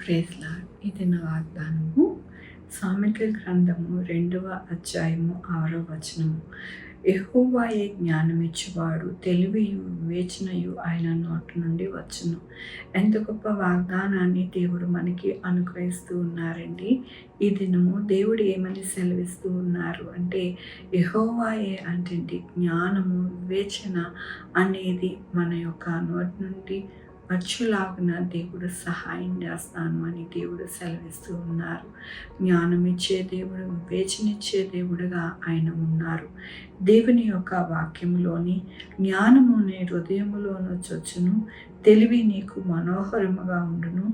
Praise lord. ఇది నా వాగ్దానము. సామెతల గ్రంథము 2వ అధ్యాయము 6వ వచనము. యెహోవాయే జ్ఞానమిచ్చువాడు, తెలివియు వివేచనయు ఆయన నోటి నుండి వచ్చును. ఎంత గొప్ప వాగ్దానాన్ని దేవుడు మనకి అనుగ్రహిస్తూ ఉన్నారండి. ఈ దినము దేవుడు ఏమని సెలవిస్తూ ఉన్నారు అంటే, యెహోవాయే అంటే జ్ఞానము వివేచన అనేది మన యొక్క నోటి నుండి వచ్చులాగున దేవుడు సహాయం చేస్తాను అని దేవుడు సెలవిస్తూ ఉన్నారు. జ్ఞానం ఇచ్చే దేవుడు, వివేచన ఇచ్చే దేవుడుగా ఆయన ఉన్నారు. దేవుని యొక్క వాక్యములోని జ్ఞానము నీ హృదయములోను చొచ్చును, తెలివి నీకు మనోహరముగా ఉండును,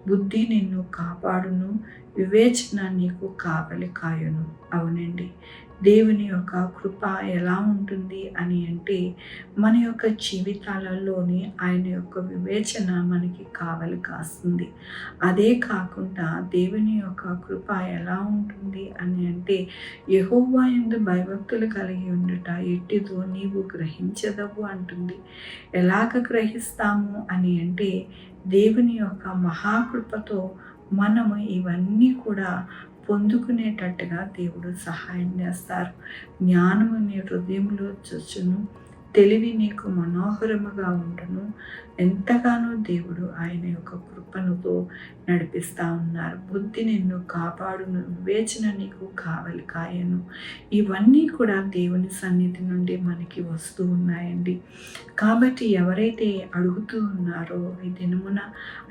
బుద్ధి నిన్ను కాపాడును, వివేచన నీకు కావలి కాయును. అవునండి, దేవుని యొక్క కృప ఎలా ఉంటుంది అని అంటే, మన యొక్క జీవితాలలోని ఆయన యొక్క వివేచన మనకి కావలి కాస్తుంది. అదే కాకుండా దేవుని యొక్క కృప ఎలా ఉంటుంది అని అంటే, యెహోవా యందు భయభక్తులు కలిగి ఉండుట ఎట్టిదో నీవు గ్రహించదవు అంటుంది. ఎలాగ గ్రహిస్తాము అని అంటే, దేవుని యొక్క మహాకృపతో మనము ఇవన్నీ కూడా పొందుకునేటట్టుగా దేవుడు సహాయం చేస్తారు. జ్ఞానము నీ హృదయంలో చొచ్చును, తెలివి నీకు మనోహరముగా ఉండును. ఎంతగానో దేవుడు ఆయన యొక్క కృపనుతో నడిపిస్తూ ఉన్నారు. బుద్ధి నిన్ను కాపాడును, వివేచన నీకు కావలి కాయను. ఇవన్నీ కూడా దేవుని సన్నిధి నుండి మనకి వస్తూ ఉన్నాయండి. కాబట్టి ఎవరైతే అడుగుతూ ఉన్నారో, ఈ దినమున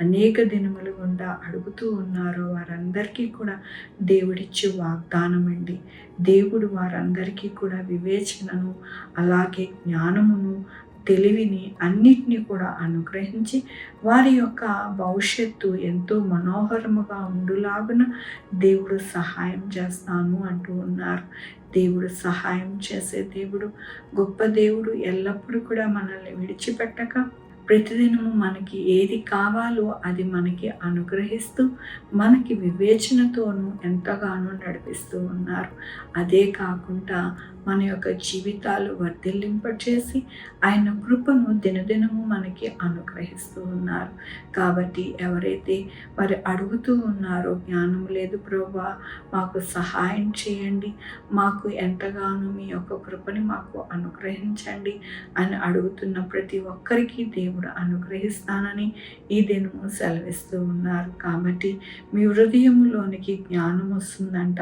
అనేక దినములు గుండా అడుగుతూ ఉన్నారో వారందరికీ కూడా దేవుడిచ్చే వాగ్దానం అండి. దేవుడు వారందరికీ కూడా వివేచనను, అలాగే జ్ఞానమును, తెలివిని అన్నిటినీ కూడా అనుగ్రహించి వారి యొక్క భవిష్యత్తు ఎంతో మనోహరముగా ఉండులాగున దేవుడు సహాయం చేస్తాను అంటూ ఉన్నారు. దేవుడు సహాయం చేసే దేవుడు, గొప్ప దేవుడు, ఎల్లప్పుడూ కూడా మనల్ని విడిచిపెట్టక ప్రతిదినము మనకి ఏది కావాలో అది మనకి అనుగ్రహిస్తూ మనకి వివేచనతోనూ ఎంతగానో నడిపిస్తూ ఉన్నారు. అదే కాకుండా మన యొక్క జీవితాలు వర్ధిల్లింపచేసి ఆయన కృపను దినదినము మనకి అనుగ్రహిస్తూ ఉన్నారు. కాబట్టి ఎవరైతే మరి అడుగుతూ ఉన్నారో, జ్ఞానం లేదు ప్రభువా మాకు సహాయం చేయండి, మాకు ఎంతగానో మీ యొక్క కృపని మాకు అనుగ్రహించండి అని అడుగుతున్న ప్రతి ఒక్కరికి దేవుడు అనుగ్రహిస్తానని ఈ దినము సెలవిస్తూ ఉన్నారు. కాబట్టి మీ హృదయములోనికి జ్ఞానం వస్తుందంట.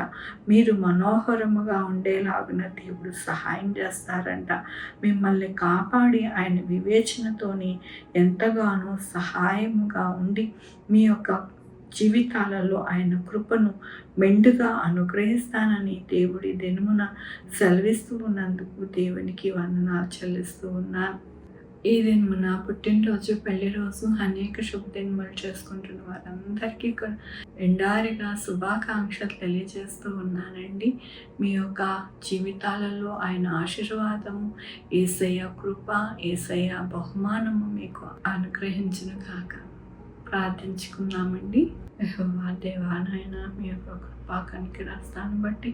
మీరు మనోహరముగా ఉండేలాగున దేవుడు సహాయం చేస్తారంట. మిమ్మల్ని కాపాడి ఆయన వివేచనతోని ఎంతగానో సహాయముగా ఉండి మీ యొక్క జీవితాలలో ఆయన కృపను మెండుగా అనుగ్రహిస్తానని దేవుడి దినమున సెలవిస్తూ ఉన్నందుకు దేవునికి వందనాలు చెల్లిస్తూ ఉన్నాను. ఈ దినమున పుట్టినరోజు, పెళ్లి రోజు, అనేక శుభదినములు చేసుకుంటున్న వారందరికీ ఎండారిగా శుభాకాంక్షలు తెలియజేస్తూ ఉన్నానండి. మీ యొక్క జీవితాలలో ఆయన ఆశీర్వాదము, యేసయ్య కృప, యేసయ్య బహుమానము మీకు అనుగ్రహించును కాక. ప్రార్థించుకున్నామండి. యెహోవా దేవా, నాయన మీ యొక్క కృపా కనికరాస్తాను బట్టి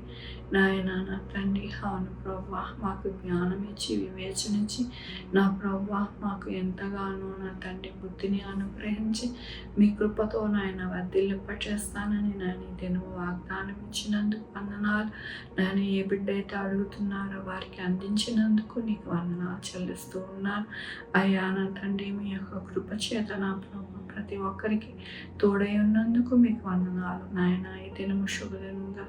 నాయన, నా తండ్రి, అవును ప్రభువా, మాకు జ్ఞానం ఇచ్చి వివేచన ఇచ్చి నా ప్రభువా మాకు ఎంతగానో నా తండ్రి బుద్ధిని అనుగ్రహించి మీ కృపతో నాయన వర్ధిల్లింపచేస్తానని నాయన దినము వాగ్దానం ఇచ్చినందుకు వందనాలు. నాయన ఏ బిడ్డ అయితే అడుగుతున్నారో వారికి అందించినందుకు నీకు వందనాలు చెల్లిస్తూ ఉన్నాను. అయ్యా నా తండ్రి, మీ యొక్క కృప చేత నా ప్రభు ప్రతి ఒక్కరికి తోడై ఉన్నందుకు మీకు వందనాలు నాయన. ఈ దినము శుభదినంగా,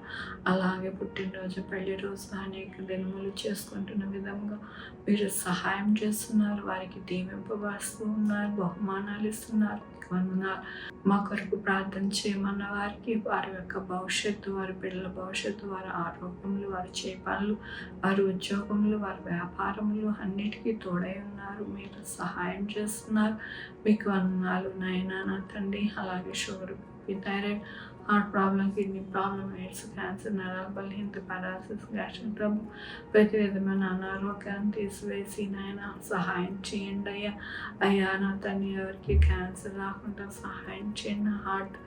అలాగే పుట్టినరోజు, పెళ్లి రోజు, అనేక దినములు చేసుకుంటున్న విధంగా మీరు సహాయం చేస్తున్నారు. వారికి దీవింపబరుస్తూ ఉన్నారు, బహుమానాలు ఇస్తున్నారు. వందనాలు. మా కొరకు ప్రార్థన చేయమన్న వారికి వారి యొక్క భవిష్యత్తు, వారి పిల్లల భవిష్యత్తు, వారి ఆరోగ్యములు, వారి చేపలు, వారి ఉద్యోగములు, వారి వ్యాపారములు అన్నిటికీ తోడై ఉన్నారు. మీరు సహాయం చేస్తున్నారు. మీకు వందనాలు నాయన. నా తండ్రి, అలాగే sugar, thyroid, heart problem, kidney problem, AIDS, cancer, నరాల బలహీనత, పారాలసిస్, గ్యాస్ట్రిక్ ట్రబుల్, ప్రతి విధమైన అనారోగ్యాన్ని తీసివేసి నాయన సహాయం చేయండి అయ్యా. అయ్యా నా తండ్రి, ఎవరికి క్యాన్సర్ రాకుండా సహాయం చేయండి, హార్ట్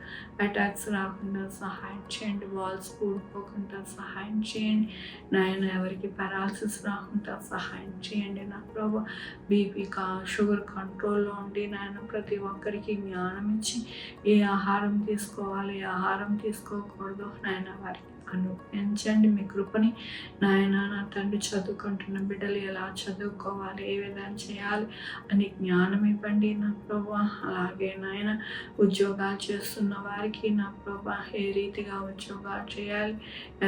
అటాక్స్ రాకుండా సహాయం చేయండి, వాల్స్ కూడిపోకుండా సహాయం చేయండి నాయన, ఎవరికి పారాలసిస్ రాకుండా సహాయం చేయండి నా ప్రభు. బీపీ షుగర్ కంట్రోల్లో ఉండి నాయన ప్రతి ఒక్కరికి జ్ఞానం ఇచ్చి ఏ ఆహారం తీసుకోవాలి, ఏ ఆహారం తీసుకోకూడదు నాయన వారికి అనుగ్రహించండి మీ కృపని. నాయన నా తండ్రి, చదువుకుంటున్న బిడ్డలు ఎలా చదువుకోవాలి, ఏ విధంగా చేయాలి అని జ్ఞానం ఇవ్వండి నా ప్రభా. అలాగే నాయన ఉద్యోగాలు చేస్తున్న వారికి నా ప్రభా ఏ రీతిగా ఉద్యోగాలు చేయాలి,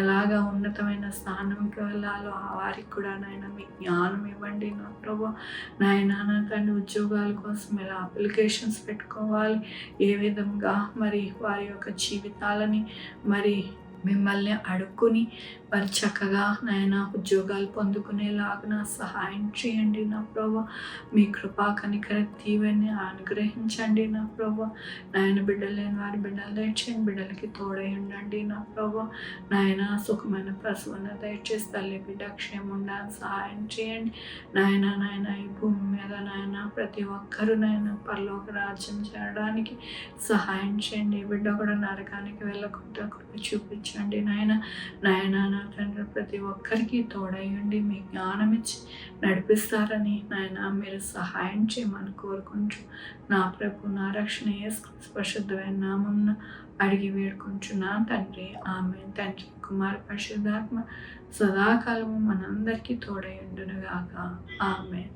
ఎలాగ ఉన్నతమైన స్థానంకి వెళ్ళాలో ఆ వారికి కూడా నాయన మీ జ్ఞానం ఇవ్వండి నా ప్రభా. నాయన నా తండ్రి, ఉద్యోగాల కోసం ఎలా అప్లికేషన్స్ పెట్టుకోవాలి, ఏ విధంగా మరి వారి యొక్క జీవితాలని మరి మిమ్మల్ని అడుక్కుని వారు చక్కగా నాయన ఉద్యోగాలు పొందుకునేలాగా సహాయం చేయండి నా ప్రభా. మీ కృపా కనికర దీవెని అనుగ్రహించండి నా ప్రభా. నాయన బిడ్డలు లేని వారి బిడ్డలు దయచేయండి, బిడ్డలకి తోడై ఉండండి నా ప్రభా. నాయన సుఖమైన ప్రసవన దయచేసి తల్లి బిడ్డ క్షేమం ఉండాలని సహాయం చేయండి నాయన. నాయన ఈ భూమి మీద నాయన ప్రతి ఒక్కరూ నాయన పరలోక రాజ్యం చేరడానికి సహాయం చేయండి. బిడ్డ కూడా నరకానికి వెళ్ళకుండా కృప చూపించండి నాయన. నాయన నా తండ్రి, ప్రతి ఒక్కరికి తోడయ్యండి మీ జ్ఞానం ఇచ్చి నడిపిస్తారని నాయన మీరు సహాయం చేయమని కోరుకుంటూ నా ప్రభు, నా రక్షణ యేసుక్రీస్తు పరిశుద్ధమైన నామమున అడిగి వేడుకుంటున్నాను తండ్రి, ఆమేన్. తండ్రి, కుమార పరిశుద్ధాత్మ సదాకాలము మనందరికీ తోడయ్యుండును గాక, ఆమేన్.